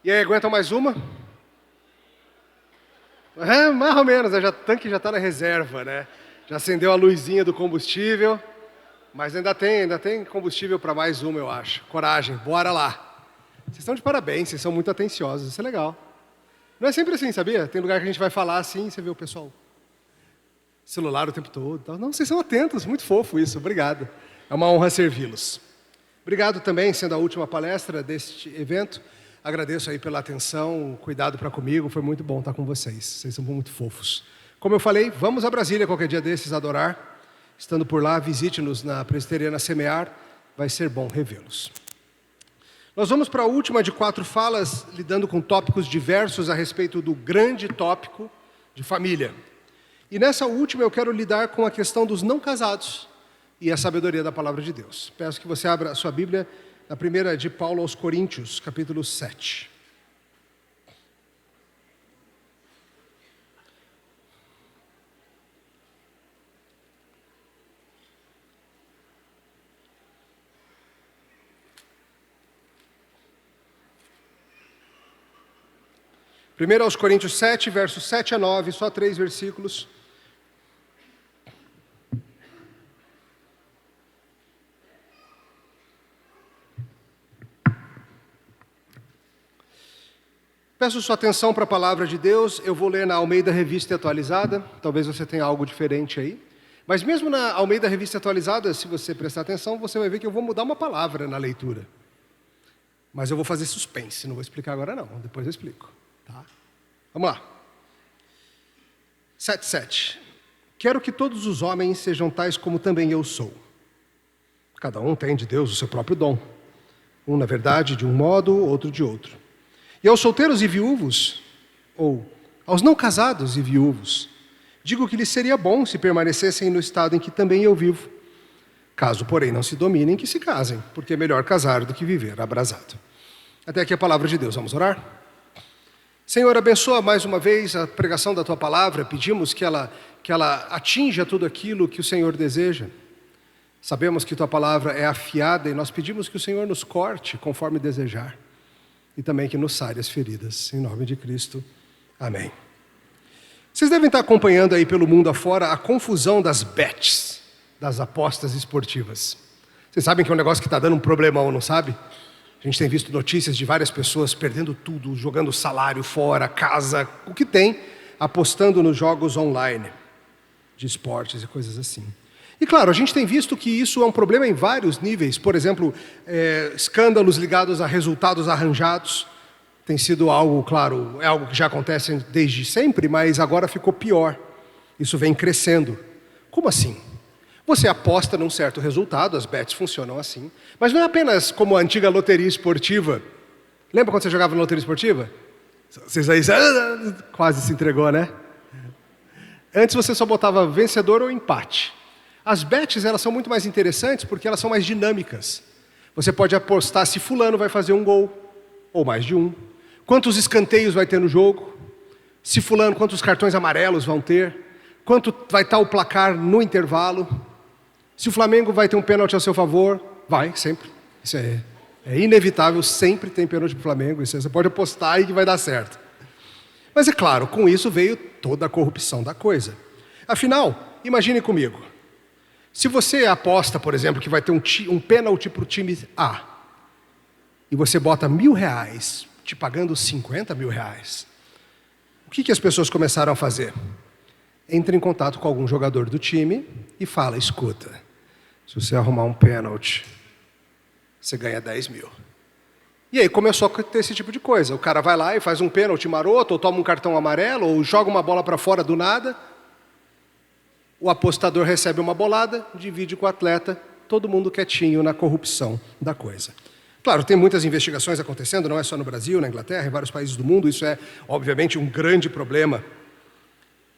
E aí, aguentam mais uma? É, mais ou menos, o tanque já está na reserva, né? Já acendeu a luzinha do combustível, mas ainda tem combustível para mais uma, eu acho. Coragem, bora lá. Vocês estão de parabéns, vocês são muito atenciosos, isso é legal. Não é sempre assim, sabia? Tem lugar que a gente vai falar assim, você vê o pessoal celular o tempo todo. Não, vocês são atentos, muito fofo isso, obrigado. É uma honra servi-los. Obrigado também, sendo a última palestra deste evento. Agradeço aí pela atenção, cuidado para comigo, foi muito bom estar com vocês. Vocês são muito fofos. Como eu falei, vamos a Brasília qualquer dia desses adorar. Estando por lá, visite-nos na Presbiteriana Semear, vai ser bom revê-los. Nós vamos para a última de 4 falas, lidando com tópicos diversos a respeito do grande tópico de família. E nessa última eu quero lidar com a questão dos não casados e a sabedoria da palavra de Deus. Peço que você abra a sua Bíblia na primeira de Paulo aos Coríntios, capítulo 7. Primeiro aos Coríntios 7, versos 7 a 9, só 3 versículos. Peço sua atenção para a palavra de Deus, eu vou ler na Almeida Revista Atualizada, talvez você tenha algo diferente aí. Mas mesmo na Almeida Revista Atualizada, se você prestar atenção, você vai ver que eu vou mudar uma palavra na leitura. Mas eu vou fazer suspense, não vou explicar agora não, depois eu explico. Tá? Vamos lá. 7:7. Quero que todos os homens sejam tais como também eu sou. Cada um tem de Deus o seu próprio dom. Um, na verdade, de um modo, outro de outro. E aos solteiros e viúvos, ou aos não casados e viúvos, digo que lhes seria bom se permanecessem no estado em que também eu vivo. Caso, porém, não se dominem, que se casem, porque é melhor casar do que viver abrasado. Até aqui a palavra de Deus. Vamos orar? Senhor, abençoa mais uma vez a pregação da Tua palavra. Pedimos que ela atinja tudo aquilo que o Senhor deseja. Sabemos que Tua palavra é afiada e nós pedimos que o Senhor nos corte conforme desejar. E também que nos sare as feridas. Em nome de Cristo. Amém. Vocês devem estar acompanhando aí pelo mundo afora a confusão das bets, das apostas esportivas. Vocês sabem que é um negócio que está dando um problemão, não sabe? A gente tem visto notícias de várias pessoas perdendo tudo, jogando salário fora, casa, o que tem, apostando nos jogos online, de esportes e coisas assim. E claro, a gente tem visto que isso é um problema em vários níveis. Por exemplo, escândalos ligados a resultados arranjados. Tem sido algo, claro, é algo que já acontece desde sempre, mas agora ficou pior. Isso vem crescendo. Como assim? Você aposta num certo resultado, as bets funcionam assim. Mas não é apenas como a antiga loteria esportiva. Lembra quando você jogava na loteria esportiva? Vocês aí quase se entregou, né? Antes você só botava vencedor ou empate. As bets, elas são muito mais interessantes porque elas são mais dinâmicas. Você pode apostar se fulano vai fazer um gol, ou mais de um. Quantos escanteios vai ter no jogo? Se fulano, quantos cartões amarelos vão ter? Quanto vai estar o placar no intervalo? Se o Flamengo vai ter um pênalti a seu favor? Vai, sempre. Isso é inevitável, sempre tem pênalti para o Flamengo. Isso você pode apostar aí que vai dar certo. Mas é claro, com isso veio toda a corrupção da coisa. Afinal, imagine comigo. Se você aposta, por exemplo, que vai ter um pênalti para o time A, e você bota R$1.000, te pagando R$50 mil, o que as pessoas começaram a fazer? Entra em contato com algum jogador do time e fala, escuta, se você arrumar um pênalti, você ganha 10 mil. E aí começou a ter esse tipo de coisa. O cara vai lá e faz um pênalti maroto, ou toma um cartão amarelo, ou joga uma bola para fora do nada. O apostador recebe uma bolada, divide com o atleta, todo mundo quietinho na corrupção da coisa. Claro, tem muitas investigações acontecendo, não é só no Brasil, na Inglaterra, em vários países do mundo, isso é, obviamente, um grande problema.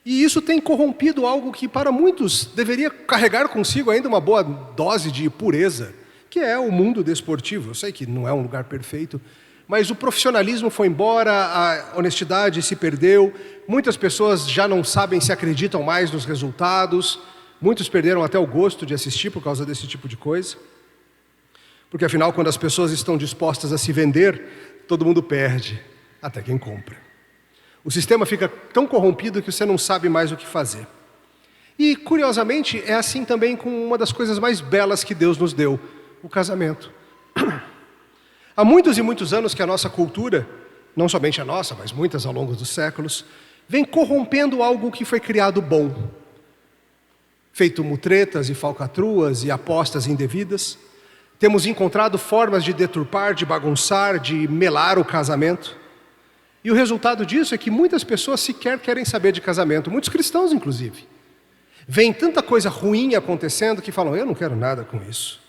E isso tem corrompido algo que, para muitos, deveria carregar consigo ainda uma boa dose de pureza, que é o mundo desportivo. Eu sei que não é um lugar perfeito, mas o profissionalismo foi embora, a honestidade se perdeu, muitas pessoas já não sabem se acreditam mais nos resultados, muitos perderam até o gosto de assistir por causa desse tipo de coisa. Porque afinal, quando as pessoas estão dispostas a se vender, todo mundo perde. até quem compra. O sistema fica tão corrompido que você não sabe mais o que fazer. E, curiosamente, é assim também com uma das coisas mais belas que Deus nos deu, o casamento. Há muitos e muitos anos que a nossa cultura, não somente a nossa, mas muitas ao longo dos séculos, vem corrompendo algo que foi criado bom. Feito mutretas e falcatruas e apostas indevidas, temos encontrado formas de deturpar, de bagunçar, de melar o casamento. E o resultado disso é que muitas pessoas sequer querem saber de casamento, muitos cristãos inclusive. Vem tanta coisa ruim acontecendo que falam, eu não quero nada com isso.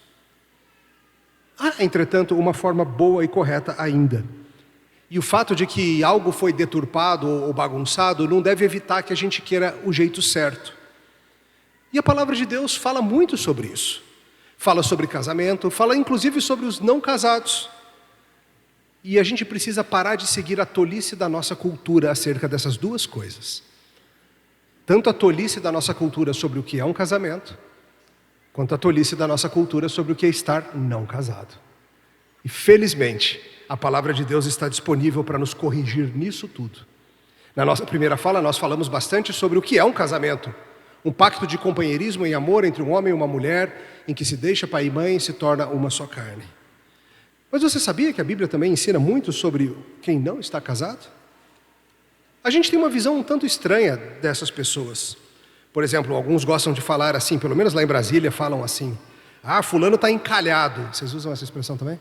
Há, entretanto, uma forma boa e correta ainda. E o fato de que algo foi deturpado ou bagunçado não deve evitar que a gente queira o jeito certo. E a palavra de Deus fala muito sobre isso. Fala sobre casamento, fala inclusive sobre os não casados. E a gente precisa parar de seguir a tolice da nossa cultura acerca dessas duas coisas. Tanto a tolice da nossa cultura sobre o que é um casamento, quanto a tolice da nossa cultura sobre o que é estar não casado. E felizmente, a palavra de Deus está disponível para nos corrigir nisso tudo. Na nossa primeira fala, nós falamos bastante sobre o que é um casamento. Um pacto de companheirismo e amor entre um homem e uma mulher, em que se deixa pai e mãe e se torna uma só carne. Mas você sabia que a Bíblia também ensina muito sobre quem não está casado? A gente tem uma visão um tanto estranha dessas pessoas. Por exemplo, alguns gostam de falar assim, pelo menos lá em Brasília falam assim, fulano está encalhado. Vocês usam essa expressão também?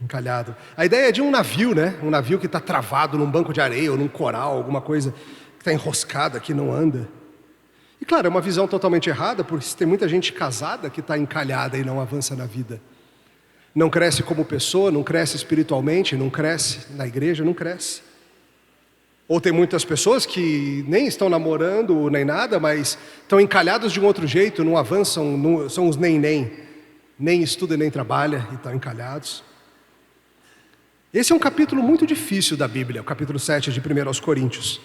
Encalhado. A ideia é de um navio, né? Um navio que está travado num banco de areia ou num coral, alguma coisa que está enroscada, que não anda. E claro, é uma visão totalmente errada, porque tem muita gente casada que está encalhada e não avança na vida. Não cresce como pessoa, não cresce espiritualmente, não cresce na igreja, não cresce. Ou tem muitas pessoas que nem estão namorando nem nada, mas estão encalhados de um outro jeito, não avançam, são os nem estudam nem trabalham e estão encalhados. Esse é um capítulo muito difícil da Bíblia, o capítulo 7 de 1 aos Coríntios.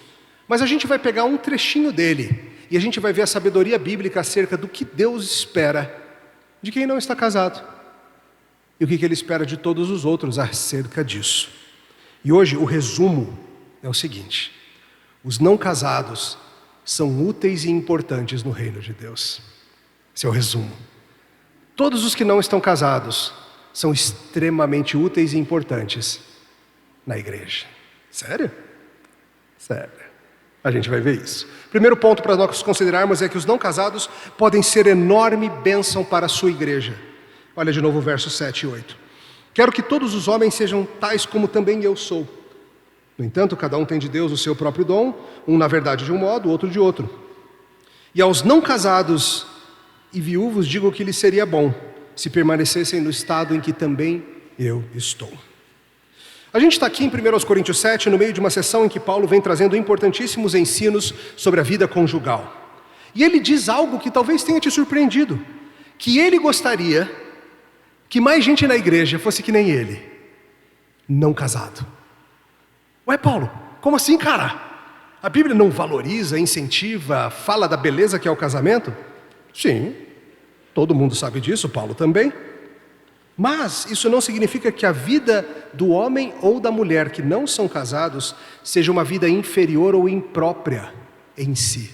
Mas a gente vai pegar um trechinho dele e a gente vai ver a sabedoria bíblica acerca do que Deus espera de quem não está casado e o que Ele espera de todos os outros acerca disso. E hoje o resumo é o seguinte: os não casados são úteis e importantes no reino de Deus. Esse é o resumo. Todos os que não estão casados são extremamente úteis e importantes na igreja. Sério? Sério. A gente vai ver isso. Primeiro ponto para nós considerarmos é que os não casados podem ser enorme bênção para a sua igreja. Olha de novo o verso 7 e 8. Quero que todos os homens sejam tais como também eu sou. No entanto, cada um tem de Deus o seu próprio dom, um na verdade de um modo, outro de outro. E aos não casados e viúvos digo que lhes seria bom se permanecessem no estado em que também eu estou. A gente está aqui em 1 Coríntios 7, no meio de uma sessão em que Paulo vem trazendo importantíssimos ensinos sobre a vida conjugal. E ele diz algo que talvez tenha te surpreendido, que ele gostaria que mais gente na igreja fosse que nem ele, não casado. Ué, Paulo, como assim, cara? A Bíblia não valoriza, incentiva, fala da beleza que é o casamento? Sim, todo mundo sabe disso, Paulo também. Mas isso não significa que a vida do homem ou da mulher que não são casados seja uma vida inferior ou imprópria em si.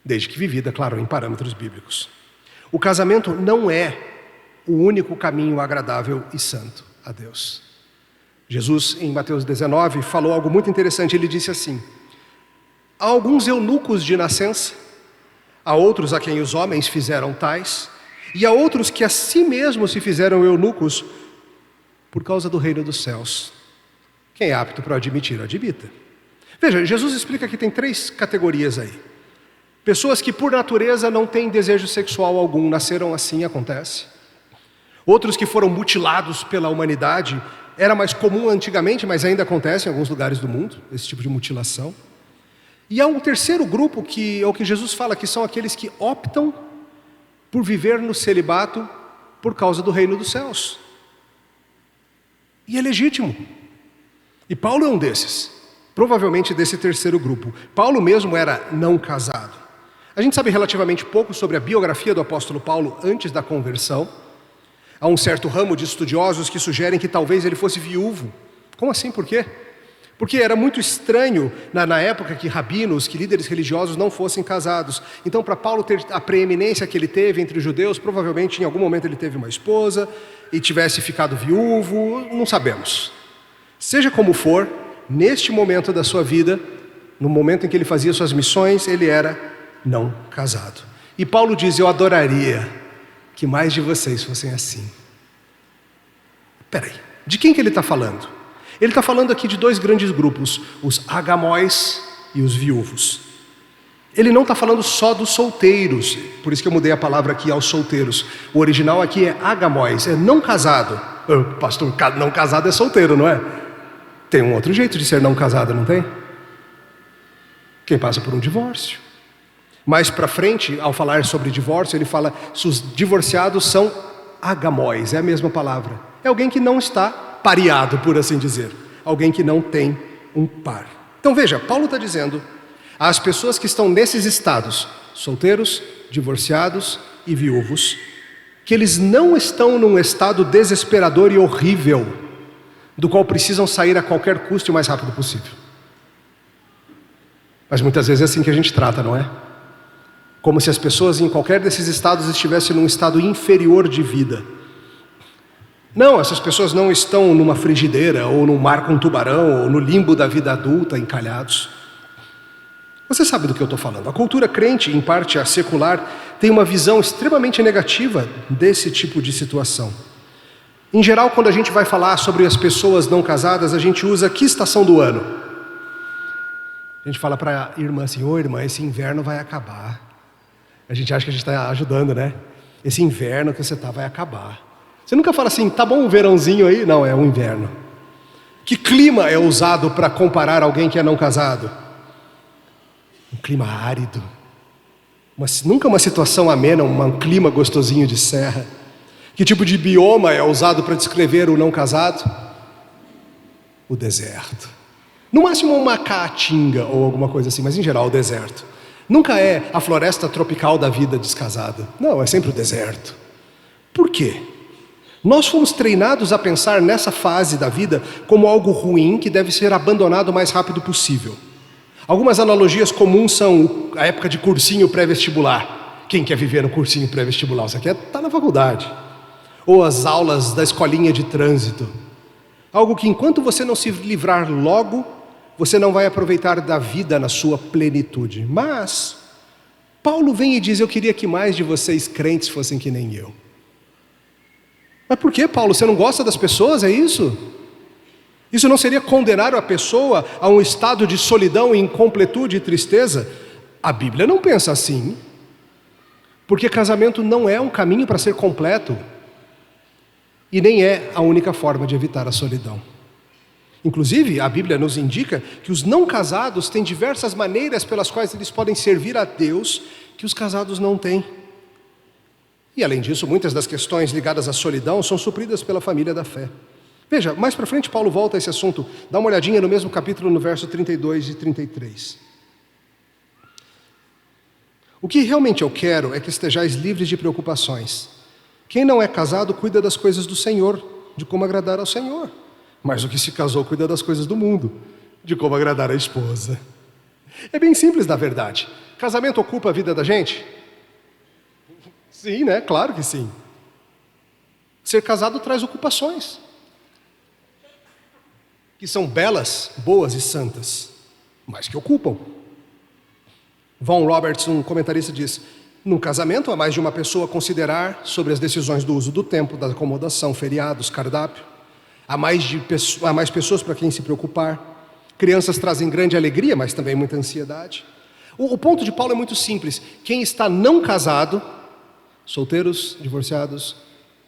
Desde que vivida, claro, em parâmetros bíblicos. O casamento não é o único caminho agradável e santo a Deus. Jesus, em Mateus 19, falou algo muito interessante. Ele disse assim: há alguns eunucos de nascença, há outros a quem os homens fizeram tais, e há outros que a si mesmos se fizeram eunucos por causa do reino dos céus. Quem é apto para admitir, admita. Veja, Jesus explica que tem 3 categorias aí. Pessoas que por natureza não têm desejo sexual algum, nasceram assim, acontece. Outros que foram mutilados pela humanidade, era mais comum antigamente, mas ainda acontece em alguns lugares do mundo, esse tipo de mutilação. E há um terceiro grupo que é o que Jesus fala, que são aqueles que optam por viver no celibato por causa do reino dos céus. E é legítimo. E Paulo é um desses, provavelmente desse terceiro grupo. Paulo mesmo era não casado. A gente sabe relativamente pouco sobre a biografia do apóstolo Paulo antes da conversão. Há um certo ramo de estudiosos que sugerem que talvez ele fosse viúvo. Como assim? Por quê? Porque era muito estranho na época que rabinos, que líderes religiosos não fossem casados. Então, para Paulo ter a preeminência que ele teve entre os judeus, provavelmente em algum momento ele teve uma esposa e tivesse ficado viúvo, não sabemos. Seja como for, neste momento da sua vida, no momento em que ele fazia suas missões, ele era não casado. E Paulo diz: eu adoraria que mais de vocês fossem assim. Peraí, de quem que ele está falando? Ele está falando aqui de dois grandes grupos, os agamóis e os viúvos. Ele não está falando só dos solteiros, por isso que eu mudei a palavra aqui aos solteiros. O original aqui é agamóis, é não casado. Pastor, não casado é solteiro, não é? Tem um outro jeito de ser não casado, não tem? Quem passa por um divórcio. Mais para frente, ao falar sobre divórcio, ele fala se os divorciados são agamóis, é a mesma palavra. É alguém que não está pareado, por assim dizer. Alguém que não tem um par. Então veja, Paulo está dizendo às pessoas que estão nesses estados, solteiros, divorciados e viúvos, que eles não estão num estado desesperador e horrível, do qual precisam sair a qualquer custo o mais rápido possível. Mas muitas vezes é assim que a gente trata, não é? Como se as pessoas em qualquer desses estados estivessem num estado inferior de vida. Não, essas pessoas não estão numa frigideira, ou num mar com um tubarão, ou no limbo da vida adulta, encalhados. Você sabe do que eu estou falando. A cultura crente, em parte a secular, tem uma visão extremamente negativa desse tipo de situação. Em geral, quando a gente vai falar sobre as pessoas não casadas, a gente usa que estação do ano? A gente fala para a irmã assim: ô irmã, esse inverno vai acabar. A gente acha que a gente está ajudando, né? Esse inverno que você está vai acabar. Você nunca fala assim: tá bom um verãozinho aí? Não, é o inverno. Que clima é usado para comparar alguém que é não casado? Um clima árido. Nunca uma situação amena, um clima gostosinho de serra. Que tipo de bioma é usado para descrever o não casado? O deserto. No máximo uma caatinga ou alguma coisa assim, mas em geral o deserto. Nunca é a floresta tropical da vida descasada. Não, é sempre o deserto. Por quê? Nós fomos treinados a pensar nessa fase da vida como algo ruim que deve ser abandonado o mais rápido possível. Algumas analogias comuns são a época de cursinho pré-vestibular. Quem quer viver no cursinho pré-vestibular? Você quer estar na faculdade. Ou as aulas da escolinha de trânsito. Algo que enquanto você não se livrar logo, você não vai aproveitar da vida na sua plenitude. Mas Paulo vem e diz: eu queria que mais de vocês crentes fossem que nem eu. Mas por que, Paulo? Você não gosta das pessoas? É isso? Isso não seria condenar a pessoa a um estado de solidão, incompletude e tristeza? A Bíblia não pensa assim. Porque casamento não é um caminho para ser completo. E nem é a única forma de evitar a solidão. Inclusive, a Bíblia nos indica que os não casados têm diversas maneiras pelas quais eles podem servir a Deus que os casados não têm. E além disso, muitas das questões ligadas à solidão são supridas pela família da fé. Veja, mais para frente Paulo volta a esse assunto. Dá uma olhadinha no mesmo capítulo, no verso 32 e 33. O que realmente eu quero é que estejais livres de preocupações. Quem não é casado cuida das coisas do Senhor, de como agradar ao Senhor. Mas o que se casou cuida das coisas do mundo, de como agradar a esposa. É bem simples, na verdade. Casamento ocupa a vida da gente? Sim, né? Claro que sim. Ser casado traz ocupações, que são belas, boas e santas, mas que ocupam. Von Roberts, um comentarista, diz: no casamento há mais de uma pessoa a considerar sobre as decisões do uso do tempo, da acomodação, feriados, cardápio. Há mais pessoas para quem se preocupar. Crianças trazem grande alegria, mas também muita ansiedade. O ponto de Paulo é muito simples. Quem está não casado, solteiros, divorciados,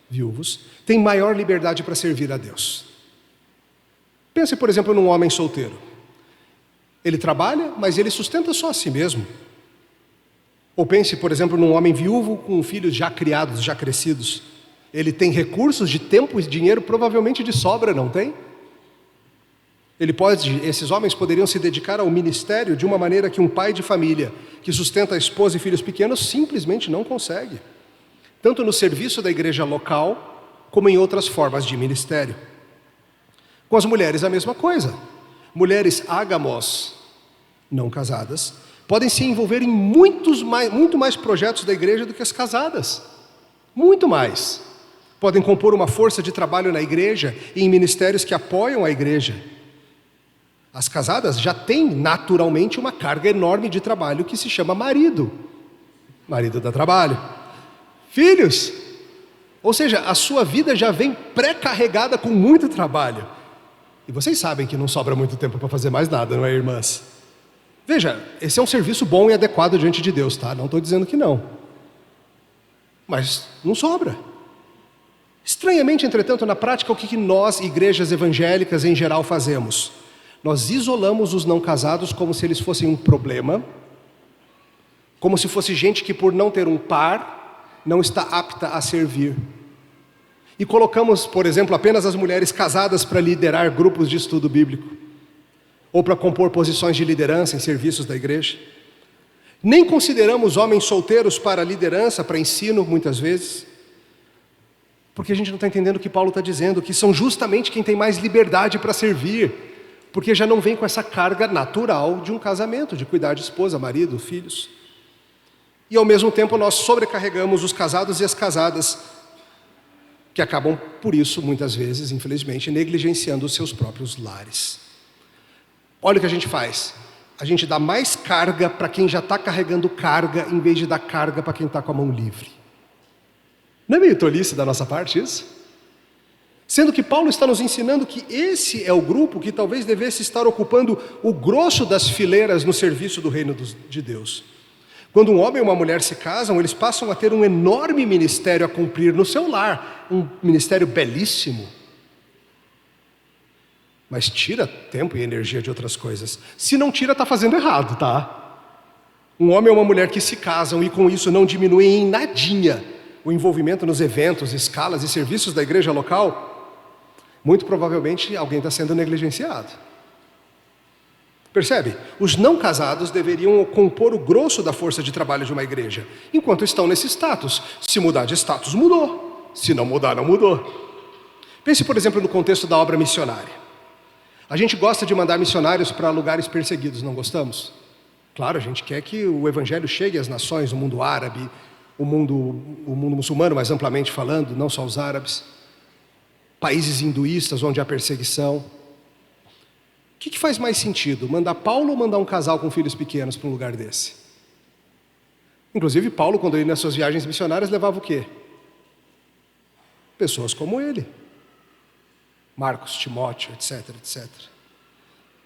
viúvos, tem maior liberdade para servir a Deus. Pense, por exemplo, num homem solteiro. Ele trabalha, mas ele sustenta só a si mesmo. Ou pense, por exemplo, num homem viúvo com filhos já criados, já crescidos. Ele tem recursos de tempo e dinheiro provavelmente de sobra, não tem? Esses homens poderiam se dedicar ao ministério de uma maneira que um pai de família, que sustenta a esposa e filhos pequenos, simplesmente não consegue. Tanto no serviço da igreja local, como em outras formas de ministério. Com as mulheres a mesma coisa. Mulheres ágamos, não casadas, podem se envolver em muito mais projetos da igreja do que as casadas. Muito mais. Podem compor uma força de trabalho na igreja e em ministérios que apoiam a igreja. As casadas já têm naturalmente uma carga enorme de trabalho que se chama marido. Marido dá trabalho. Filhos. Ou seja, a sua vida já vem pré-carregada com muito trabalho. E vocês sabem que não sobra muito tempo para fazer mais nada, não é, irmãs? Veja, esse é um serviço bom e adequado diante de Deus, tá? Não estou dizendo que não. Mas não sobra. Estranhamente, entretanto, na prática, o que nós, igrejas evangélicas em geral, fazemos? Nós isolamos os não casados como se eles fossem um problema, como se fosse gente que, por não ter um par, não está apta a servir. E colocamos, por exemplo, apenas as mulheres casadas para liderar grupos de estudo bíblico, ou para compor posições de liderança em serviços da igreja. Nem consideramos homens solteiros para liderança, para ensino, muitas vezes, porque a gente não está entendendo o que Paulo está dizendo, que são justamente quem tem mais liberdade para servir, porque já não vem com essa carga natural de um casamento, de cuidar de esposa, marido, filhos. E ao mesmo tempo nós sobrecarregamos os casados e as casadas, que acabam, por isso, muitas vezes, infelizmente, negligenciando os seus próprios lares. Olha o que a gente faz. A gente dá mais carga para quem já está carregando carga, em vez de dar carga para quem está com a mão livre. Não é meio tolice da nossa parte isso? Sendo que Paulo está nos ensinando que esse é o grupo que talvez devesse estar ocupando o grosso das fileiras no serviço do reino de Deus. Quando um homem e uma mulher se casam, eles passam a ter um enorme ministério a cumprir no seu lar, um ministério belíssimo. Mas tira tempo e energia de outras coisas. Se não tira, está fazendo errado, tá? Um homem ou uma mulher que se casam e com isso não diminuem em nadinha o envolvimento nos eventos, escalas e serviços da igreja local, muito provavelmente alguém está sendo negligenciado. Percebe? Os não casados deveriam compor o grosso da força de trabalho de uma igreja, enquanto estão nesse status. Se mudar de status, mudou. Se não mudar, não mudou. Pense, por exemplo, no contexto da obra missionária. A gente gosta de mandar missionários para lugares perseguidos, não gostamos? Claro, a gente quer que o evangelho chegue às nações, o mundo árabe, o mundo muçulmano, mais amplamente falando, não só os árabes. Países hinduístas onde há perseguição. O que faz mais sentido? Mandar Paulo ou mandar um casal com filhos pequenos para um lugar desse? Inclusive Paulo, quando ele ia nas suas viagens missionárias, levava o quê? Pessoas como ele. Marcos, Timóteo, etc, etc.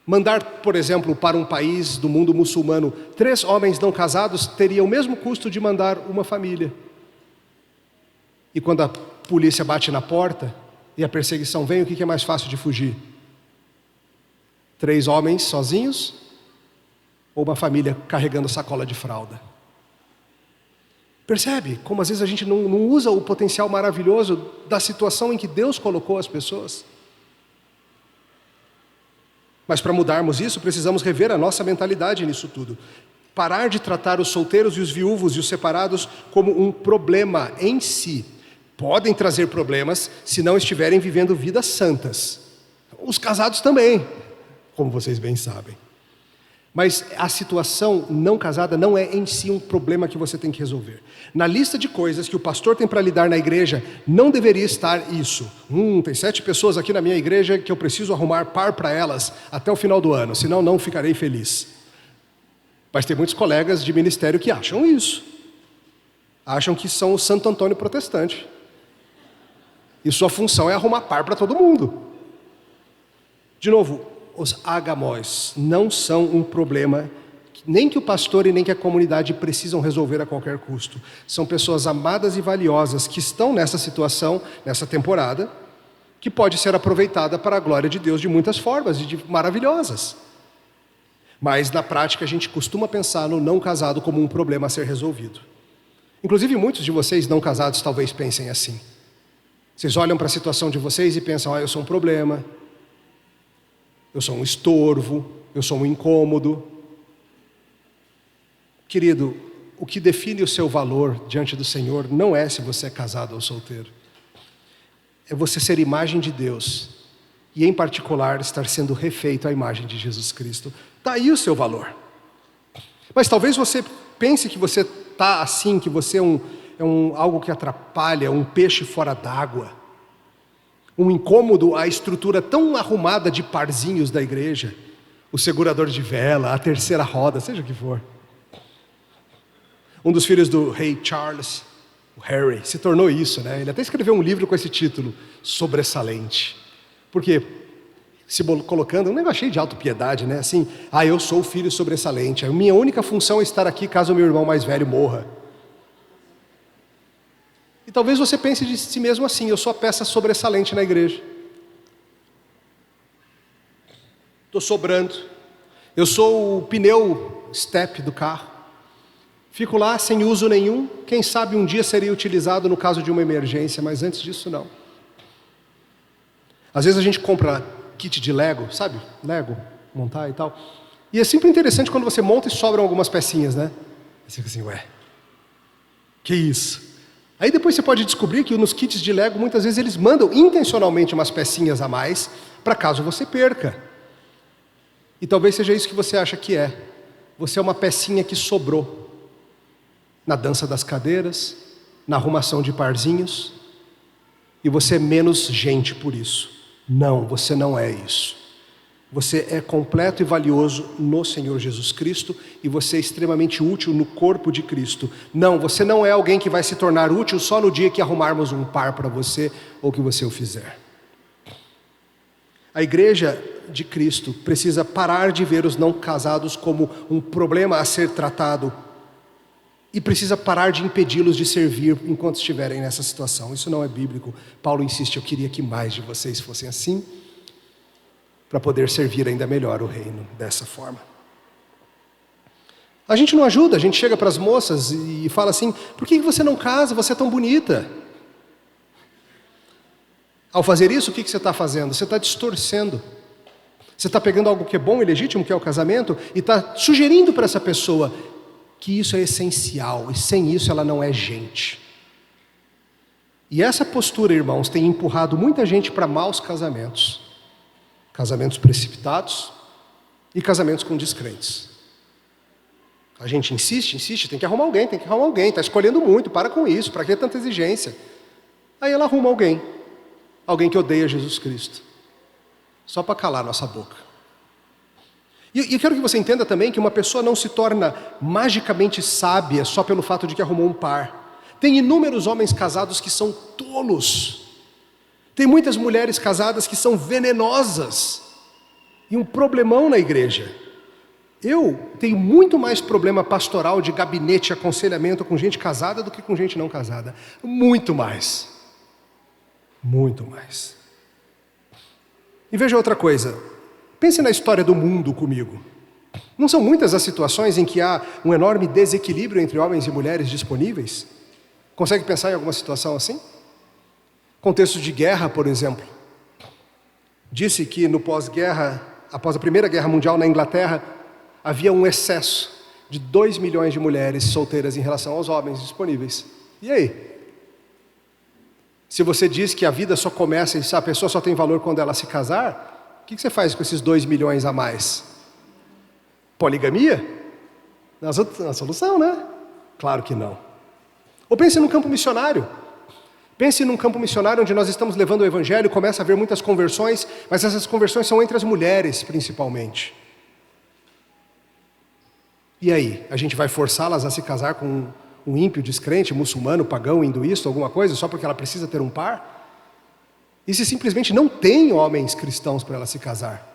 Mandar, por exemplo, para um país do mundo muçulmano, 3 homens não casados teria o mesmo custo de mandar uma família. E quando a polícia bate na porta e a perseguição vem, o que é mais fácil de fugir? 3 homens sozinhos ou uma família carregando sacola de fralda? Percebe como às vezes a gente não usa o potencial maravilhoso da situação em que Deus colocou as pessoas? Mas para mudarmos isso, precisamos rever a nossa mentalidade nisso tudo. Parar de tratar os solteiros e os viúvos e os separados como um problema em si. Podem trazer problemas se não estiverem vivendo vidas santas. Os casados também, como vocês bem sabem. Mas a situação não casada não é em si um problema que você tem que resolver. Na lista de coisas que o pastor tem para lidar na igreja, não deveria estar isso. Tem 7 pessoas aqui na minha igreja que eu preciso arrumar par para elas até o final do ano, senão não ficarei feliz. Mas tem muitos colegas de ministério que acham isso. Acham que são o Santo Antônio protestante. E sua função é arrumar par para todo mundo. De novo, os agamós não são um problema, nem que o pastor e nem que a comunidade precisam resolver a qualquer custo. São pessoas amadas e valiosas que estão nessa situação, nessa temporada, que pode ser aproveitada para a glória de Deus de muitas formas, maravilhosas. Mas na prática a gente costuma pensar no não casado como um problema a ser resolvido. Inclusive muitos de vocês não casados talvez pensem assim. Vocês olham para a situação de vocês e pensam, eu sou um problema, eu sou um estorvo, eu sou um incômodo. Querido, o que define o seu valor diante do Senhor não é se você é casado ou solteiro. É você ser imagem de Deus e, em particular, estar sendo refeito à imagem de Jesus Cristo. Está aí o seu valor. Mas talvez você pense que você está assim, que você é algo que atrapalha, um peixe fora d'água, um incômodo à estrutura tão arrumada de parzinhos da igreja, o segurador de vela, a terceira roda, seja o que for. Um dos filhos do rei Charles, o Harry, se tornou isso, né? Ele até escreveu um livro com esse título, Sobressalente. Por quê? Se colocando, um negócio cheio de autopiedade, né? Assim, eu sou o filho sobressalente, a minha única função é estar aqui caso o meu irmão mais velho morra. E talvez você pense de si mesmo assim, eu sou a peça sobressalente na igreja. Estou sobrando. Eu sou o pneu step do carro. Fico lá sem uso nenhum. Quem sabe um dia seria utilizado no caso de uma emergência, mas antes disso não. Às vezes a gente compra kit de Lego, sabe? Lego, montar e tal. E é sempre interessante quando você monta e sobram algumas pecinhas, né? Você fica assim, ué, que isso? Aí depois você pode descobrir que nos kits de Lego, muitas vezes eles mandam intencionalmente umas pecinhas a mais, para caso você perca. E talvez seja isso que você acha que é. Você é uma pecinha que sobrou na dança das cadeiras, na arrumação de parzinhos, e você é menos gente por isso. Não, você não é isso. Você é completo e valioso no Senhor Jesus Cristo e você é extremamente útil no corpo de Cristo. Não, você não é alguém que vai se tornar útil só no dia que arrumarmos um par para você ou que você o fizer. A igreja de Cristo precisa parar de ver os não casados como um problema a ser tratado e precisa parar de impedi-los de servir enquanto estiverem nessa situação. Isso não é bíblico. Paulo insiste, eu queria que mais de vocês fossem assim, para poder servir ainda melhor o reino dessa forma. A gente não ajuda, a gente chega para as moças e fala assim, por que você não casa? Você é tão bonita. Ao fazer isso, o que você está fazendo? Você está distorcendo. Você está pegando algo que é bom e legítimo, que é o casamento, e está sugerindo para essa pessoa que isso é essencial, e sem isso ela não é gente. E essa postura, irmãos, tem empurrado muita gente para maus casamentos. Casamentos precipitados e casamentos com descrentes. A gente insiste, tem que arrumar alguém, está escolhendo muito, para com isso, para que tanta exigência? Aí ela arruma alguém que odeia Jesus Cristo, só para calar nossa boca. E eu quero que você entenda também que uma pessoa não se torna magicamente sábia só pelo fato de que arrumou um par. Tem inúmeros homens casados que são tolos. Tem muitas mulheres casadas que são venenosas e um problemão na igreja. Eu tenho muito mais problema pastoral de gabinete e aconselhamento com gente casada do que com gente não casada. Muito mais. Muito mais. E veja outra coisa. Pense na história do mundo comigo. Não são muitas as situações em que há um enorme desequilíbrio entre homens e mulheres disponíveis? Consegue pensar em alguma situação assim? Contexto de guerra, por exemplo. Disse que no pós-guerra, após a Primeira Guerra Mundial na Inglaterra, havia um excesso de 2 milhões de mulheres solteiras em relação aos homens disponíveis. E aí? Se você diz que a vida só começa e a pessoa só tem valor quando ela se casar, o que você faz com esses 2 milhões a mais? Poligamia? Não é a solução, né? Claro que não. Ou pense no campo missionário. Pense num campo missionário onde nós estamos levando o evangelho, começa a haver muitas conversões, mas essas conversões são entre as mulheres, principalmente. E aí, a gente vai forçá-las a se casar com um ímpio, descrente, muçulmano, pagão, hinduísta, alguma coisa, só porque ela precisa ter um par? E se simplesmente não tem homens cristãos para ela se casar?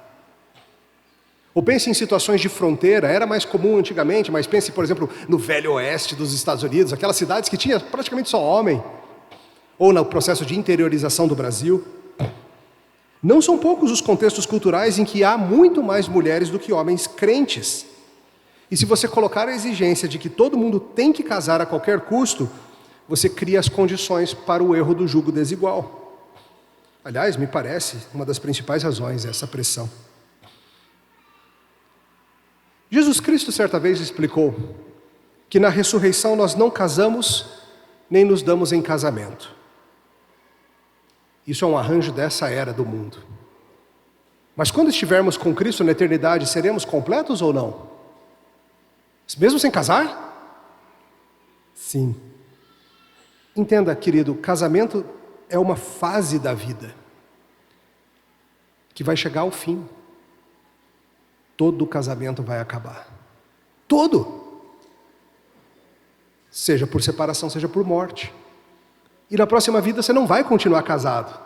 Ou pense em situações de fronteira, era mais comum antigamente, mas pense, por exemplo, no Velho Oeste dos Estados Unidos, aquelas cidades que tinha praticamente só homem. Ou no processo de interiorização do Brasil. Não são poucos os contextos culturais em que há muito mais mulheres do que homens crentes. E se você colocar a exigência de que todo mundo tem que casar a qualquer custo, você cria as condições para o erro do jugo desigual. Aliás, me parece uma das principais razões essa pressão. Jesus Cristo certa vez explicou que na ressurreição nós não casamos nem nos damos em casamento. Isso é um arranjo dessa era do mundo. Mas quando estivermos com Cristo na eternidade, seremos completos ou não? Mesmo sem casar? Sim. Entenda, querido, casamento é uma fase da vida que vai chegar ao fim. Todo casamento vai acabar. Todo. Seja por separação, seja por morte. E na próxima vida você não vai continuar casado.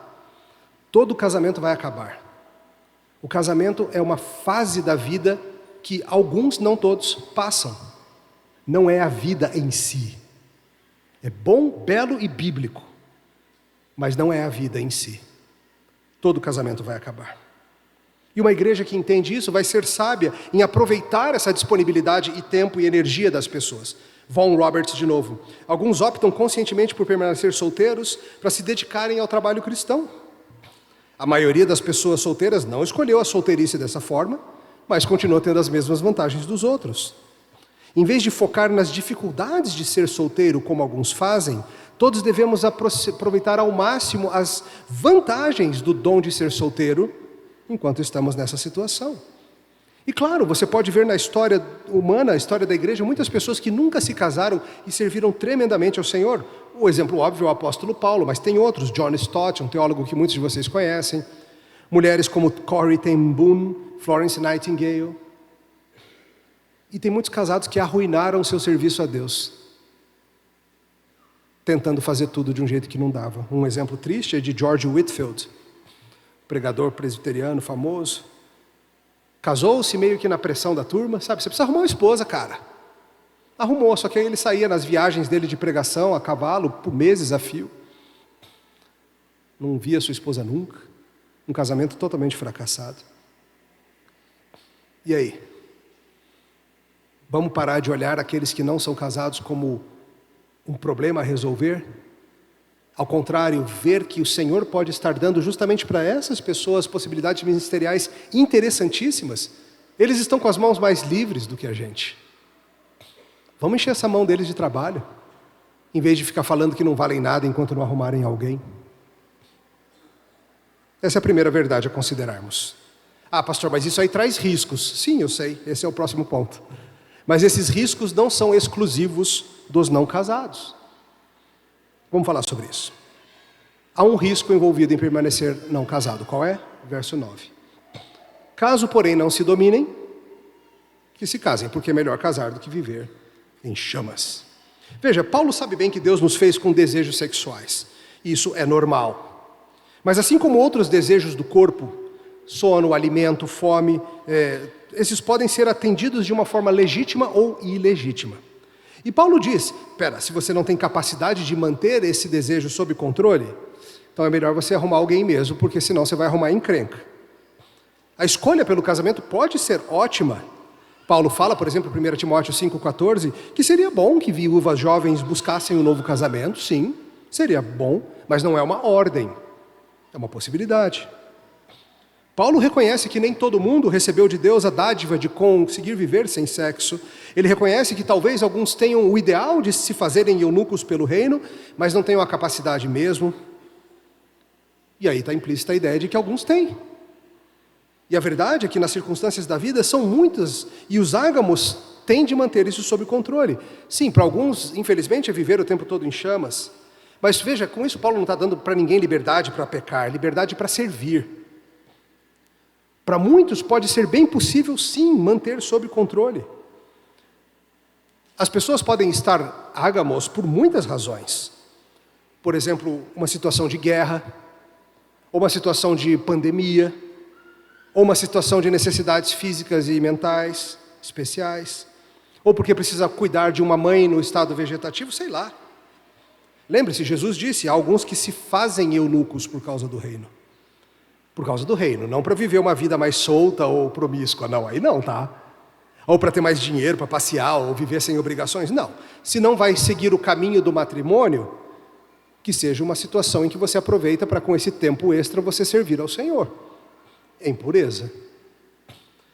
Todo casamento vai acabar. O casamento é uma fase da vida que alguns, não todos, passam. Não é a vida em si. É bom, belo e bíblico, mas não é a vida em si. Todo casamento vai acabar. E uma igreja que entende isso vai ser sábia em aproveitar essa disponibilidade e tempo e energia das pessoas. Vaughan Roberts de novo. Alguns optam conscientemente por permanecer solteiros para se dedicarem ao trabalho cristão. A maioria das pessoas solteiras não escolheu a solteirice dessa forma, mas continua tendo as mesmas vantagens dos outros. Em vez de focar nas dificuldades de ser solteiro, como alguns fazem, todos devemos aproveitar ao máximo as vantagens do dom de ser solteiro, enquanto estamos nessa situação. E claro, você pode ver na história humana, a história da igreja, muitas pessoas que nunca se casaram e serviram tremendamente ao Senhor. O exemplo óbvio é o apóstolo Paulo, mas tem outros. John Stott, um teólogo que muitos de vocês conhecem. Mulheres como Corrie ten Boom, Florence Nightingale. E tem muitos casados que arruinaram seu serviço a Deus, tentando fazer tudo de um jeito que não dava. Um exemplo triste é de George Whitefield, pregador presbiteriano famoso. Casou-se meio que na pressão da turma, sabe? Você precisa arrumar uma esposa, cara. Arrumou, só que aí ele saía nas viagens dele de pregação a cavalo por meses a fio. Não via sua esposa nunca. Um casamento totalmente fracassado. E aí? Vamos parar de olhar aqueles que não são casados como um problema a resolver? Ao contrário, ver que o Senhor pode estar dando justamente para essas pessoas possibilidades ministeriais interessantíssimas. Eles estão com as mãos mais livres do que a gente. Vamos encher essa mão deles de trabalho, em vez de ficar falando que não valem nada enquanto não arrumarem alguém. Essa é a primeira verdade a considerarmos. Ah, pastor, mas isso aí traz riscos. Sim, eu sei, esse é o próximo ponto. Mas esses riscos não são exclusivos dos não casados. Vamos falar sobre isso. Há um risco envolvido em permanecer não casado. Qual é? Verso 9. Caso, porém, não se dominem, que se casem, porque é melhor casar do que viver em chamas. Veja, Paulo sabe bem que Deus nos fez com desejos sexuais. Isso é normal. Mas assim como outros desejos do corpo, sono, alimento, fome, esses podem ser atendidos de uma forma legítima ou ilegítima. E Paulo diz, se você não tem capacidade de manter esse desejo sob controle, então é melhor você arrumar alguém mesmo, porque senão você vai arrumar encrenca. A escolha pelo casamento pode ser ótima. Paulo fala, por exemplo, em 1 Timóteo 5,14, que seria bom que viúvas jovens buscassem um novo casamento, sim, seria bom, mas não é uma ordem, é uma possibilidade. Paulo reconhece que nem todo mundo recebeu de Deus a dádiva de conseguir viver sem sexo. Ele reconhece que talvez alguns tenham o ideal de se fazerem eunucos pelo reino, mas não tenham a capacidade mesmo. E aí está implícita a ideia de que alguns têm. E a verdade é que nas circunstâncias da vida são muitas, e os ágamos têm de manter isso sob controle. Sim, para alguns, infelizmente, é viver o tempo todo em chamas. Mas veja, com isso Paulo não está dando para ninguém liberdade para pecar, liberdade para servir. Para muitos pode ser bem possível, sim, manter sob controle. As pessoas podem estar ágamos por muitas razões. Por exemplo, uma situação de guerra, ou uma situação de pandemia, ou uma situação de necessidades físicas e mentais especiais, ou porque precisa cuidar de uma mãe no estado vegetativo, sei lá. Lembre-se, Jesus disse, há alguns que se fazem eunucos por causa do reino. Por causa do reino, não para viver uma vida mais solta ou promíscua, não, aí não, tá? Ou para ter mais dinheiro, para passear, ou viver sem obrigações, não. Se não vai seguir o caminho do matrimônio, que seja uma situação em que você aproveita para com esse tempo extra você servir ao Senhor, em pureza.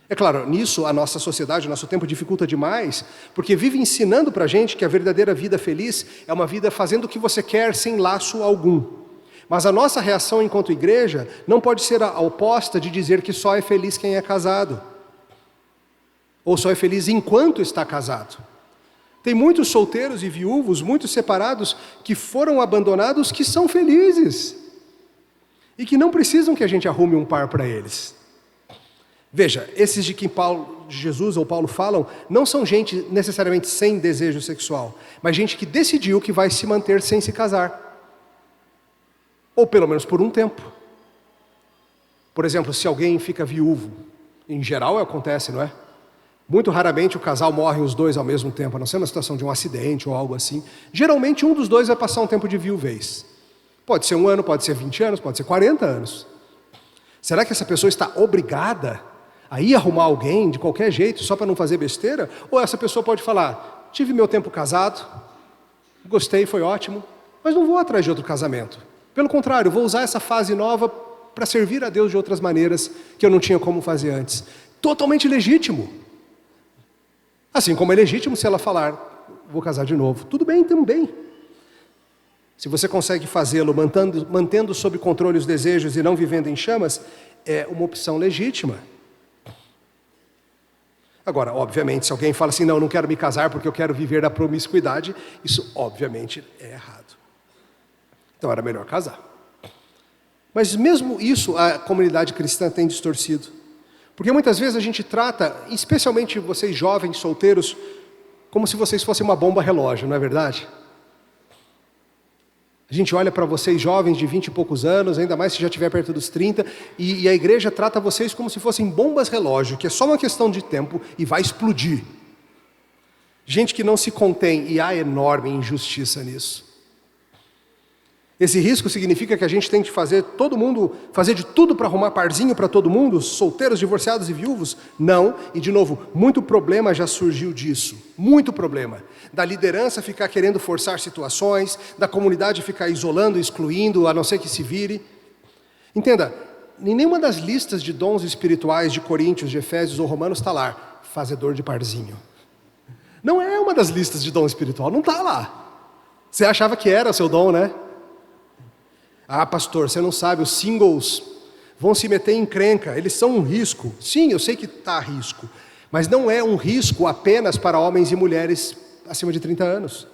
É claro, nisso a nossa sociedade, o nosso tempo dificulta demais, porque vive ensinando para a gente que a verdadeira vida feliz é uma vida fazendo o que você quer sem laço algum. Mas a nossa reação enquanto igreja não pode ser a oposta de dizer que só é feliz quem é casado. Ou só é feliz enquanto está casado. Tem muitos solteiros e viúvos, muitos separados, que foram abandonados, que são felizes. E que não precisam que a gente arrume um par para eles. Veja, esses de quem Jesus ou Paulo falam, não são gente necessariamente sem desejo sexual, mas gente que decidiu que vai se manter sem se casar. Ou pelo menos por um tempo. Por exemplo, se alguém fica viúvo, em geral acontece, não é? Muito raramente o casal morre os dois ao mesmo tempo, a não ser uma situação de um acidente ou algo assim. Geralmente um dos dois vai passar um tempo de viuvez. Pode ser 1 ano, pode ser 20 anos, pode ser 40 anos. Será que essa pessoa está obrigada a ir arrumar alguém de qualquer jeito, só para não fazer besteira? Ou essa pessoa pode falar, tive meu tempo casado, gostei, foi ótimo, mas não vou atrás de outro casamento. Pelo contrário, vou usar essa fase nova para servir a Deus de outras maneiras que eu não tinha como fazer antes. Totalmente legítimo. Assim como é legítimo se ela falar, vou casar de novo. Tudo bem também. Se você consegue fazê-lo mantendo sob controle os desejos e não vivendo em chamas, é uma opção legítima. Agora, obviamente, se alguém fala assim, não quero me casar porque eu quero viver da promiscuidade, isso obviamente é errado. Então era melhor casar. Mas mesmo isso a comunidade cristã tem distorcido. Porque muitas vezes a gente trata, especialmente vocês jovens, solteiros, como se vocês fossem uma bomba relógio, não é verdade? A gente olha para vocês jovens de 20 e poucos anos, ainda mais se já estiver perto dos 30, e a igreja trata vocês como se fossem bombas relógio, que é só uma questão de tempo e vai explodir. Gente que não se contém, e há enorme injustiça nisso. Esse risco significa que a gente tem que fazer de tudo para arrumar parzinho para todo mundo, solteiros, divorciados e viúvos? Não, e de novo, muito problema já surgiu disso, muito problema. Da liderança ficar querendo forçar situações, da comunidade ficar isolando, excluindo, a não ser que se vire. Entenda, em nenhuma das listas de dons espirituais de Coríntios, de Efésios ou Romanos está lá, fazedor de parzinho. Não é uma das listas de dom espiritual, não está lá. Você achava que era o seu dom, né? Ah, pastor, você não sabe, os singles vão se meter em encrenca, eles são um risco. Sim, eu sei que está a risco, mas não é um risco apenas para homens e mulheres acima de 30 anos.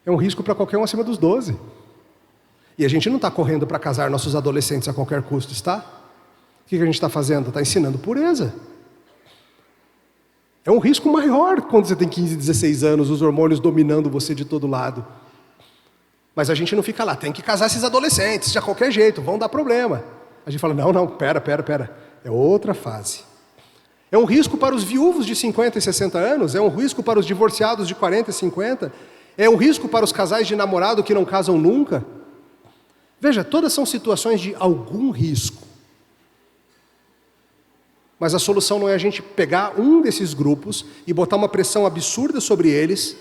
É um risco para qualquer um acima dos 12. E a gente não está correndo para casar nossos adolescentes a qualquer custo, está? O que a gente está fazendo? Está ensinando pureza. É um risco maior quando você tem 15, 16 anos, os hormônios dominando você de todo lado. Mas a gente não fica lá, tem que casar esses adolescentes, de qualquer jeito, vão dar problema. A gente fala, não, pera, é outra fase. É um risco para os viúvos de 50 e 60 anos, é um risco para os divorciados de 40 e 50, é um risco para os casais de namorado que não casam nunca. Veja, todas são situações de algum risco. Mas a solução não é a gente pegar um desses grupos e botar uma pressão absurda sobre eles,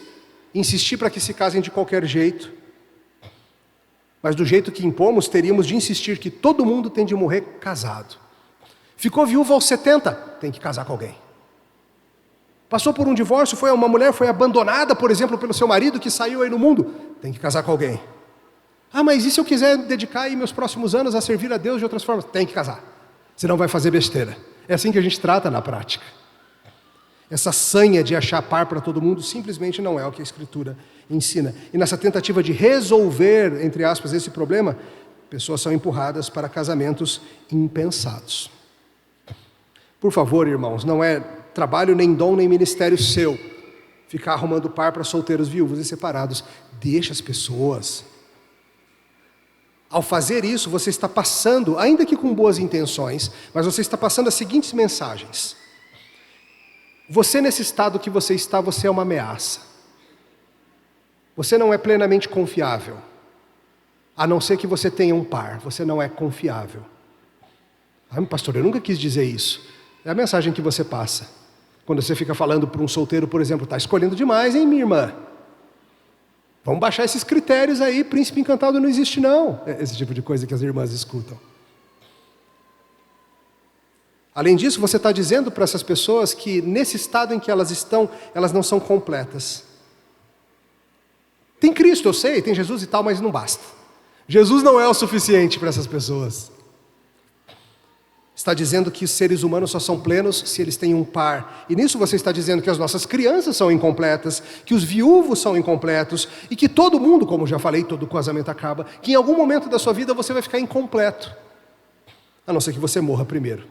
insistir para que se casem de qualquer jeito. Mas do jeito que impomos, teríamos de insistir que todo mundo tem de morrer casado. Ficou viúva aos 70, tem que casar com alguém. Passou por um divórcio, uma mulher foi abandonada, por exemplo, pelo seu marido que saiu aí no mundo, tem que casar com alguém. Ah, mas e se eu quiser dedicar aí meus próximos anos a servir a Deus de outras formas? Tem que casar, senão vai fazer besteira. É assim que a gente trata na prática. Essa sanha de achar par para todo mundo simplesmente não é o que a Escritura ensina. E nessa tentativa de resolver, entre aspas, esse problema, pessoas são empurradas para casamentos impensados. Por favor, irmãos, não é trabalho, nem dom, nem ministério seu ficar arrumando par para solteiros, viúvos e separados. Deixa as pessoas. Ao fazer isso, você está passando, ainda que com boas intenções, mas você está passando as seguintes mensagens. Você, nesse estado que você está, você é uma ameaça. Você não é plenamente confiável. A não ser que você tenha um par, você não é confiável. Ah, pastor, eu nunca quis dizer isso. É a mensagem que você passa. Quando você fica falando para um solteiro, por exemplo, está escolhendo demais, hein, minha irmã? Vamos baixar esses critérios aí, príncipe encantado não existe não. É esse tipo de coisa que as irmãs escutam. Além disso, você está dizendo para essas pessoas que nesse estado em que elas estão, elas não são completas. Tem Cristo, eu sei, tem Jesus e tal, mas não basta. Jesus não é o suficiente para essas pessoas. Está dizendo que os seres humanos só são plenos se eles têm um par. E nisso você está dizendo que as nossas crianças são incompletas, que os viúvos são incompletos, e que todo mundo, como já falei, todo casamento acaba, que em algum momento da sua vida você vai ficar incompleto, a não ser que você morra primeiro.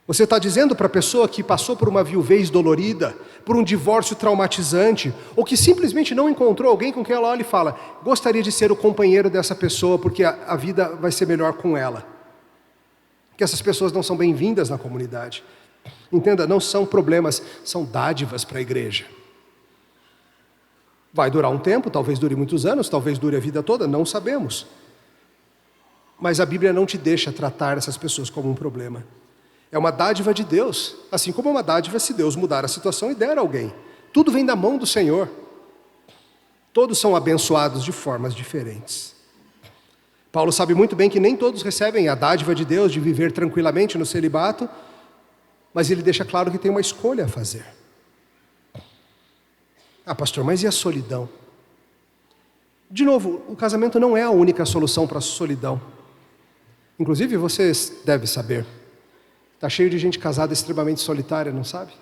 Você está dizendo para a pessoa que passou por uma viuvez dolorida, por um divórcio traumatizante, ou que simplesmente não encontrou alguém com quem ela olha e fala: gostaria de ser o companheiro dessa pessoa porque a vida vai ser melhor com ela. Que essas pessoas não são bem-vindas na comunidade. Entenda, não são problemas, são dádivas para a igreja. Vai durar um tempo, talvez dure muitos anos, talvez dure a vida toda, não sabemos. Mas a Bíblia não te deixa tratar essas pessoas como um problema. É uma dádiva de Deus, assim como é uma dádiva se Deus mudar a situação e der a alguém. Tudo vem da mão do Senhor. Todos são abençoados de formas diferentes. Paulo sabe muito bem que nem todos recebem a dádiva de Deus de viver tranquilamente no celibato, mas ele deixa claro que tem uma escolha a fazer. Ah, pastor, mas e a solidão? De novo, o casamento não é a única solução para a solidão. Inclusive, vocês devem saber, está cheio de gente casada extremamente solitária, não sabe?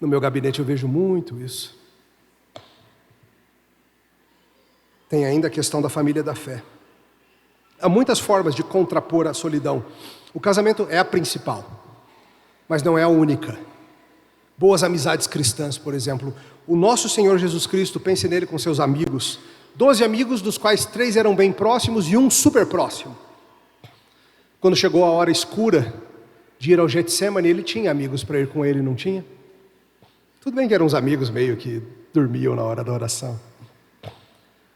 No meu gabinete eu vejo muito isso. Tem ainda a questão da família da fé. Há muitas formas de contrapor a solidão. O casamento é a principal, mas não é a única. Boas amizades cristãs, por exemplo. O nosso Senhor Jesus Cristo, pense nele com seus amigos. 12 amigos, dos quais 3 eram bem próximos e um super próximo. Quando chegou a hora escura de ir ao Getsemane, ele tinha amigos para ir com ele, não tinha? Tudo bem que eram uns amigos meio que dormiam na hora da oração.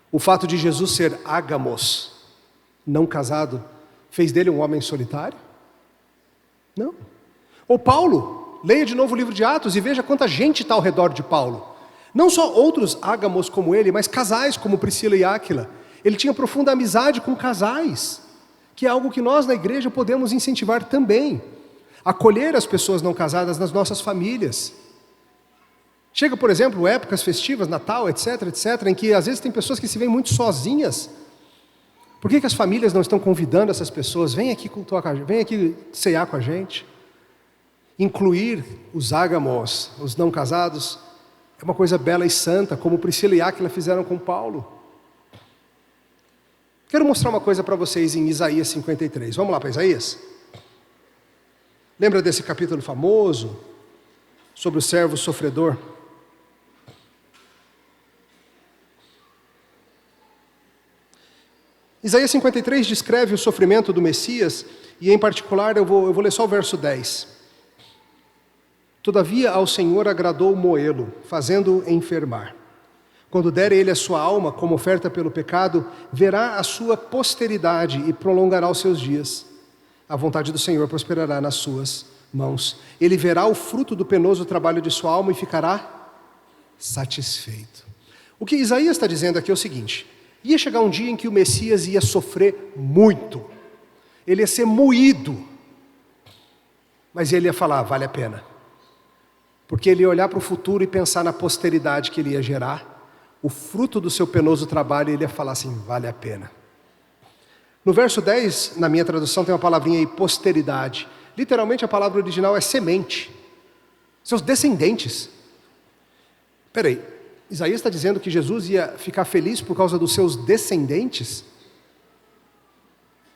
O fato de Jesus ser ágamos, não casado, fez dele um homem solitário? Não. Ou Paulo, leia de novo o livro de Atos e veja quanta gente está ao redor de Paulo. Não só outros ágamos como ele, mas casais como Priscila e Áquila. Ele tinha profunda amizade com casais, que é algo que nós na igreja podemos incentivar também. Acolher as pessoas não casadas nas nossas famílias. Chega, por exemplo, épocas festivas, Natal, etc., em que às vezes tem pessoas que se veem muito sozinhas. Por que as famílias não estão convidando essas pessoas? Vem aqui cultuar com a gente, vem aqui ceiar com a gente. Incluir os ágamos, os não casados, é uma coisa bela e santa, como Priscila e Áquila fizeram com Paulo. Quero mostrar uma coisa para vocês em Isaías 53. Vamos lá para Isaías? Lembra desse capítulo famoso sobre o servo sofredor? Isaías 53 descreve o sofrimento do Messias, e em particular eu vou ler só o verso 10. Todavia ao Senhor agradou moê-lo, fazendo-o enfermar. Quando der ele a sua alma como oferta pelo pecado, verá a sua posteridade e prolongará os seus dias. A vontade do Senhor prosperará nas suas mãos. Ele verá o fruto do penoso trabalho de sua alma e ficará satisfeito. O que Isaías está dizendo aqui é o seguinte: ia chegar um dia em que o Messias ia sofrer muito. Ele ia ser moído. Mas ele ia falar, vale a pena. Porque ele ia olhar para o futuro e pensar na posteridade que ele ia gerar. O fruto do seu penoso trabalho, ele ia falar assim, vale a pena. No verso 10, na minha tradução, tem uma palavrinha aí, posteridade. Literalmente a palavra original é semente. Seus descendentes. Peraí, Isaías está dizendo que Jesus ia ficar feliz por causa dos seus descendentes?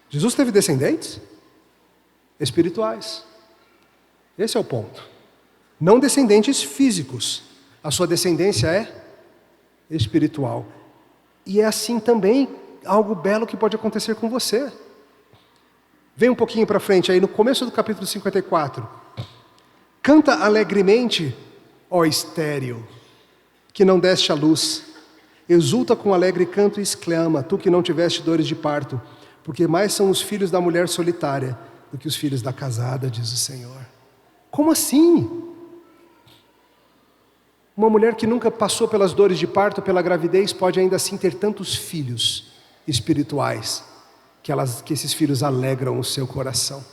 Jesus teve descendentes? Espirituais. Esse é o ponto. Não descendentes físicos. A sua descendência é espiritual. E é assim também algo belo que pode acontecer com você. Vem um pouquinho para frente aí, no começo do capítulo 54. Canta alegremente, ó estéril, que não deste à luz. Exulta com alegre canto e exclama, tu que não tiveste dores de parto, porque mais são os filhos da mulher solitária do que os filhos da casada, diz o Senhor. Como assim? Uma mulher que nunca passou pelas dores de parto, pela gravidez, pode ainda assim ter tantos filhos espirituais, que esses filhos alegram o seu coração.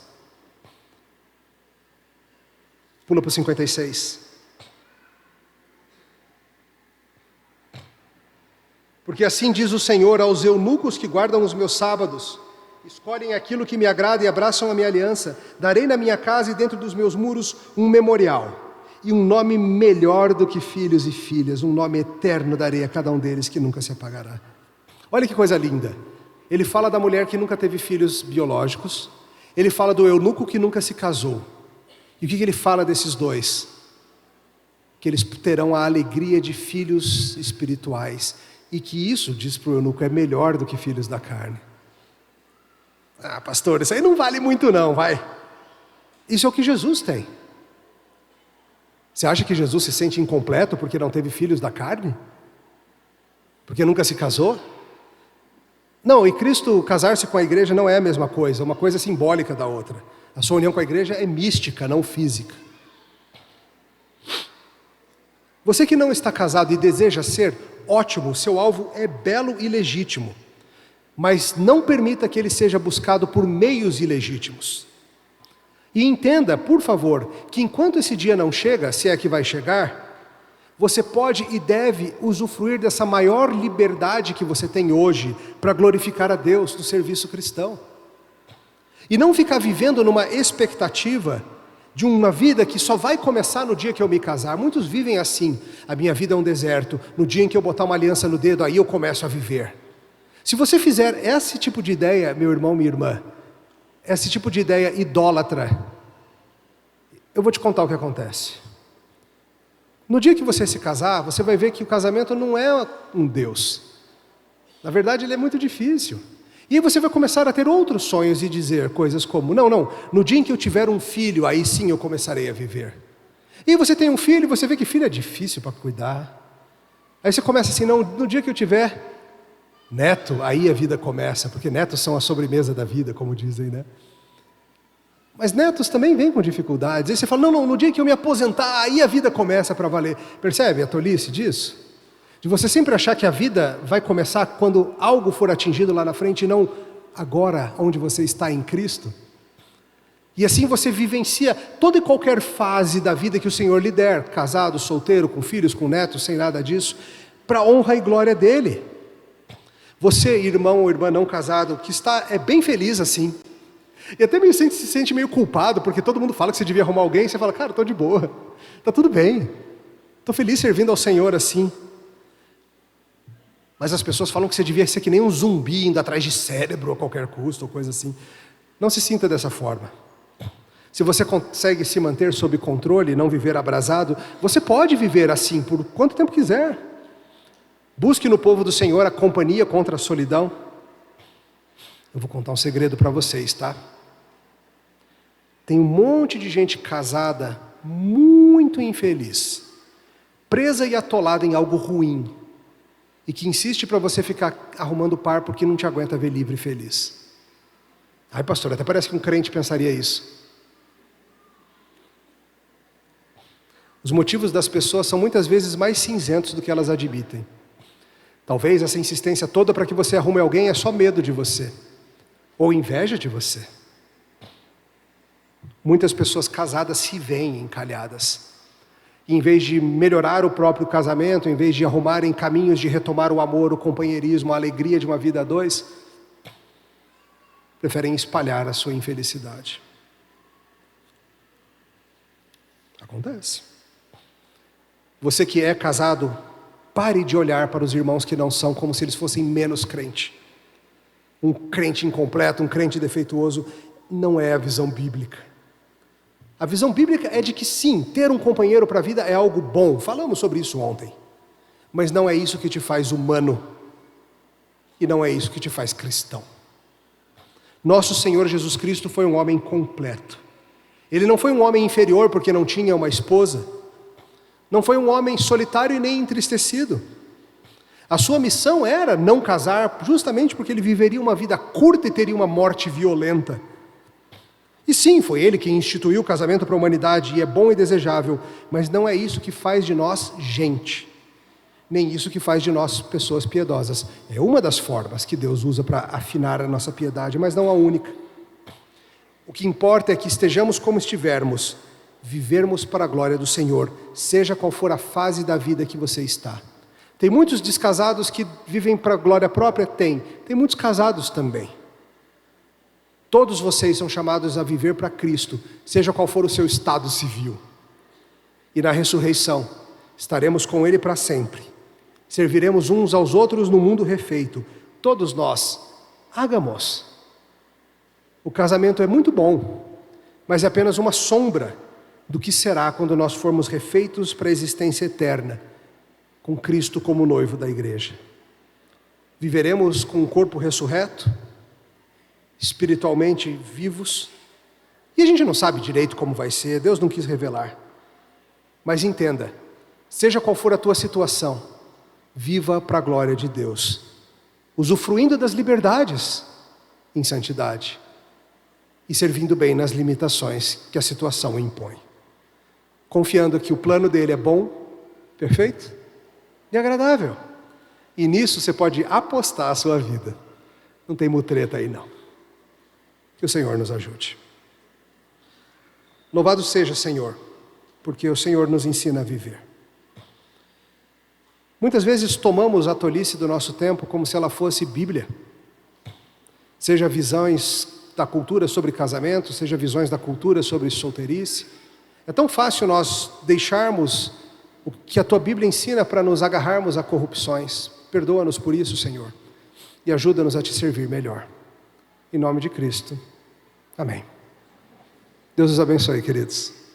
Pula para o 56. Porque assim diz o Senhor aos eunucos que guardam os meus sábados, escolhem aquilo que me agrada e abraçam a minha aliança. Darei na minha casa e dentro dos meus muros um memorial e um nome melhor do que filhos e filhas, um nome eterno darei a cada um deles que nunca se apagará. Olha que coisa linda. Ele fala da mulher que nunca teve filhos biológicos, ele fala do eunuco que nunca se casou. E o que ele fala desses dois? Que eles terão a alegria de filhos espirituais, e que isso, diz para o eunuco, é melhor do que filhos da carne. Ah, pastor, isso aí não vale muito não, vai. Isso é o que Jesus tem. Você acha que Jesus se sente incompleto porque não teve filhos da carne? Porque nunca se casou? Não, e Cristo casar-se com a igreja não é a mesma coisa, uma coisa simbólica da outra. A sua união com a igreja é mística, não física. Você que não está casado e deseja ser, ótimo, seu alvo é belo e legítimo. Mas não permita que ele seja buscado por meios ilegítimos. E entenda, por favor, que enquanto esse dia não chega, se é que vai chegar, você pode e deve usufruir dessa maior liberdade que você tem hoje para glorificar a Deus no serviço cristão. E não ficar vivendo numa expectativa de uma vida que só vai começar no dia que eu me casar. Muitos vivem assim, a minha vida é um deserto, no dia em que eu botar uma aliança no dedo, aí eu começo a viver. Se você fizer esse tipo de ideia, meu irmão, minha irmã, esse tipo de ideia idólatra, eu vou te contar o que acontece. No dia que você se casar, você vai ver que o casamento não é um Deus. Na verdade, ele é muito difícil. E aí você vai começar a ter outros sonhos e dizer coisas como, não, no dia em que eu tiver um filho, aí sim eu começarei a viver. E aí você tem um filho e você vê que filho é difícil para cuidar. Aí você começa assim, não, no dia que eu tiver neto, aí a vida começa, porque netos são a sobremesa da vida, como dizem, né? Mas netos também vêm com dificuldades. Aí você fala, não, no dia que eu me aposentar, aí a vida começa para valer. Percebe a tolice disso? De você sempre achar que a vida vai começar quando algo for atingido lá na frente e não agora, onde você está em Cristo. E assim você vivencia toda e qualquer fase da vida que o Senhor lhe der, casado, solteiro, com filhos, com netos, sem nada disso, para a honra e glória dEle. Você, irmão ou irmã não casado, que é bem feliz assim, e até se sente meio culpado, porque todo mundo fala que você devia arrumar alguém, e você fala, cara, estou de boa, está tudo bem, estou feliz servindo ao Senhor assim. Mas as pessoas falam que você devia ser que nem um zumbi indo atrás de cérebro a qualquer custo, ou coisa assim. Não se sinta dessa forma. Se você consegue se manter sob controle e não viver abrasado, você pode viver assim por quanto tempo quiser. Busque no povo do Senhor a companhia contra a solidão. Eu vou contar um segredo para vocês, tá? Tem um monte de gente casada, muito infeliz, presa e atolada em algo ruim, e que insiste para você ficar arrumando par porque não te aguenta ver livre e feliz. Ai, pastor, até parece que um crente pensaria isso. Os motivos das pessoas são muitas vezes mais cinzentos do que elas admitem. Talvez essa insistência toda para que você arrume alguém é só medo de você, ou inveja de você. Muitas pessoas casadas se veem encalhadas. E em vez de melhorar o próprio casamento, em vez de arrumarem caminhos de retomar o amor, o companheirismo, a alegria de uma vida a dois, preferem espalhar a sua infelicidade. Acontece. Você que é casado, pare de olhar para os irmãos que não são como se eles fossem menos crente. Um crente incompleto, um crente defeituoso, não é a visão bíblica. A visão bíblica é de que sim, ter um companheiro para a vida é algo bom. Falamos sobre isso ontem. Mas não é isso que te faz humano. E não é isso que te faz cristão. Nosso Senhor Jesus Cristo foi um homem completo. Ele não foi um homem inferior porque não tinha uma esposa. Não foi um homem solitário e nem entristecido. A sua missão era não casar, justamente porque ele viveria uma vida curta e teria uma morte violenta. E sim, foi ele que instituiu o casamento para a humanidade, e é bom e desejável, mas não é isso que faz de nós gente, nem isso que faz de nós pessoas piedosas. É uma das formas que Deus usa para afinar a nossa piedade, mas não a única. O que importa é que estejamos como estivermos, vivermos para a glória do Senhor, seja qual for a fase da vida que você está. Tem muitos descasados que vivem para a glória própria? Tem muitos casados também. Todos vocês são chamados a viver para Cristo, seja qual for o seu estado civil. E na ressurreição, estaremos com Ele para sempre. Serviremos uns aos outros no mundo refeito. Todos nós, hagamos. O casamento é muito bom, mas é apenas uma sombra do que será quando nós formos refeitos para a existência eterna, com Cristo como noivo da igreja. Viveremos com um corpo ressurreto, espiritualmente vivos, e a gente não sabe direito como vai ser, Deus não quis revelar. Mas entenda, seja qual for a tua situação, viva para a glória de Deus, usufruindo das liberdades em santidade e servindo bem nas limitações que a situação impõe, confiando que o plano dele é bom, perfeito e agradável, e nisso você pode apostar a sua vida. Não tem mutreta aí não. Que o Senhor nos ajude. Louvado seja, Senhor, porque o Senhor nos ensina a viver. Muitas vezes tomamos a tolice do nosso tempo como se ela fosse Bíblia. Seja visões da cultura sobre casamento, seja visões da cultura sobre solteirice. É tão fácil nós deixarmos o que a Tua Bíblia ensina para nos agarrarmos a corrupções. Perdoa-nos por isso, Senhor, e ajuda-nos a Te servir melhor. Em nome de Cristo. Amém. Deus os abençoe, queridos.